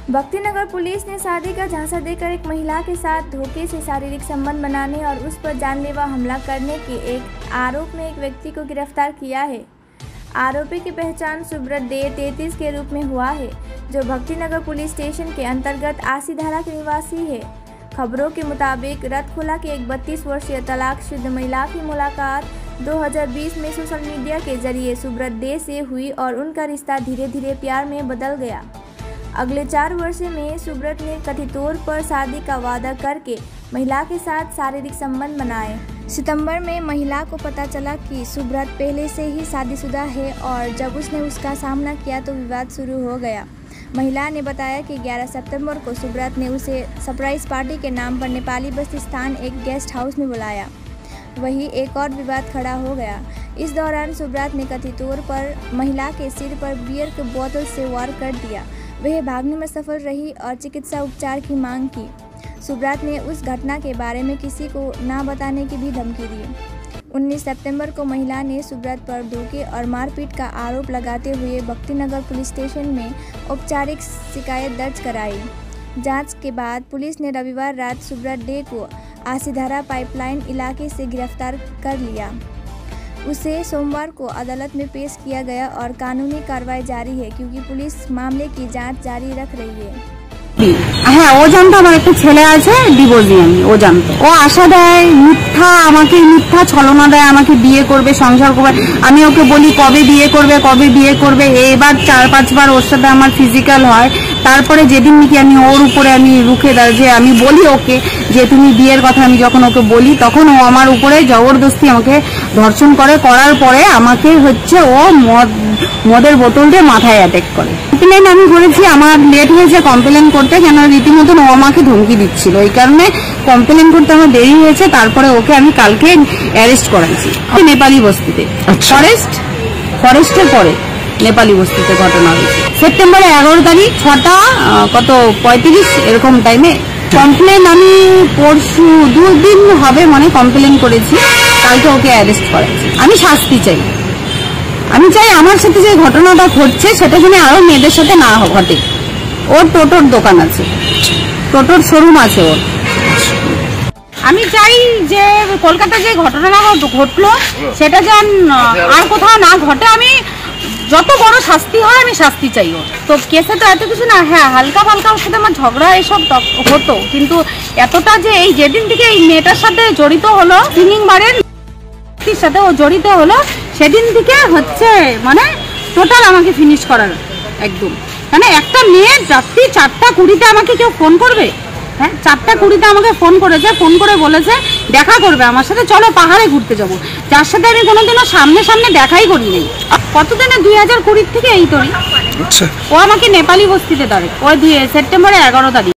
Bhaktinagar police ने शादी का झांसा देकर एक महिला के साथ धोखे से शारीरिक संबंध बनाने और उस पर जानलेवा हमला करने के एक आरोप में एक व्यक्ति को गिरफ्तार किया है। आरोपी की पहचान सुब्रत डे 33 के रूप में हुआ है, जो भक्तिनगर पुलिस स्टेशन के अंतर्गत आसीधारा के निवासी है। खबरों के मुताबिक रतखोला के एक 32 वर्षीय तलाकशुदा महिला की मुलाकात 2020 में सोशल मीडिया के जरिए सुब्रत डे से हुई और उनका रिश्ता धीरे धीरे प्यार में बदल गया। अगले 4 वर्ष में सुब्रत ने कथित तौर पर शादी का वादा करके महिला के साथ शारीरिक संबंध बनाए। सितंबर में महिला को पता चला कि सुब्रत पहले से ही शादीशुदा है और जब उसने उसका सामना किया तो विवाद शुरू हो गया। महिला ने बताया कि 11 सितंबर को सुब्रत ने उसे सरप्राइज पार्टी के नाम पर नेपाली बस्ती स्थान एक गेस्ट हाउस में बुलाया। वहीं एक और विवाद खड़ा हो गया। इस दौरान सुब्रत ने कथित तौर पर महिला के सिर पर बियर के बोतल से वार कर दिया। वह भागने में सफल रही और चिकित्सा उपचार की मांग की। सुब्रत ने उस घटना के बारे में किसी को ना बताने की भी धमकी दी। 19 सितंबर को महिला ने सुब्रत पर धोखे और मारपीट का आरोप लगाते हुए भक्तिनगर पुलिस स्टेशन में औपचारिक शिकायत दर्ज कराई। जांच के बाद पुलिस ने रविवार रात सुब्रत डे को आसीधारा पाइपलाइन इलाके से गिरफ्तार कर लिया। उसे सोमवार को अदालत में पेश किया गया और कानूनी कार्रवाई जारी है, क्योंकि पुलिस मामले की जांच जारी रख रही है। হ্যাঁ, ও জানতো আমার একটা ছেলে আছে, ডিভোর্সি আমি, ও জানতো। ও আশা দেয়, মিথ্যা ছলনা দেয়, আমাকে বিয়ে করবে, সংসার করবে। আমি ওকে বলি কবে বিয়ে করবে। এবার 4-5 বার ওর সাথে আমার ফিজিক্যাল হয়। তারপরে যেদিন নাকি আমি ওর উপরে আমি রুখে দাঁড়াই, যে আমি বলি ওকে যে তুমি বিয়ের কথা, আমি যখন ওকে বলি তখন ও আমার উপরে জবরদস্তি আমাকে ধর্ষণ করার পরে আমাকে ও মদের বোতল দিয়ে মাথায় অ্যাটাক করে। কমপ্লেন আমি করেছি, আমার লেট হয়েছে কমপ্লেন করতে, কেন রীতিমতন ও আমাকে ধমকি দিচ্ছিল। এই কারণে কমপ্লেন করতে আমার দেরি হয়েছে। তারপরে ওকে আমি কালকে অ্যারেস্ট করাইছি নেপালি বস্তিতে। ফরেস্টের পরে নেপালি বস্তিতে ঘটনা হয়েছে। সেপ্টেম্বরে 11 তারিখ 6:35 এরকম টাইমে কমপ্লেন আমি পরশু 2 দিন হবে মানে কমপ্লেন করেছি। কালকে ওকে অ্যারেস্ট করাইছি। আমি শাস্তি চাই। আমি চাই আমার সাথে যে ঘটনাটা ঘটছে সেটা যেন আরো মেয়েদের সাথে না ঘটে। ওর টোটোর দোকান আছে, টোটোর শোরুম আছে ওর। আমি চাই যে কলকাতায় যে ঘটনাটা ঘটলো সেটা যেন আর কোথাও না ঘটে। আমি যত বড় শাস্তি হয় আমি শাস্তি চাই ওর। তো কেসে তো এত কিছু না, হ্যাঁ হালকা ফালকা ওর সাথে আমার ঝগড়া এসব হতো, কিন্তু এতটা যে এই যেদিন থেকে এই মেয়েটার সাথে জড়িত হলো, সিঙ্গিং বারের সাথে ও জড়িত হলো, সেদিন থেকে মানে টোটাল আমাকে ফিনিশ করার একদম। মানে একটা মেয়ে রাত্রি 4:20 আমাকে কেউ ফোন করবে? হ্যাঁ, 4:20 আমাকে ফোন করেছে, ফোন করে বলেছে দেখা করবে আমার সাথে, চলো পাহাড়ে ঘুরতে যাবো, যার সাথে আমি কোনোদিনও সামনে দেখাই করি নাই। কতদিনে 2020 থেকে এই তরি ও আমাকে নেপালি বস্তিতে দাঁড়ে। ওই সেপ্টেম্বরে 11 তারিখ।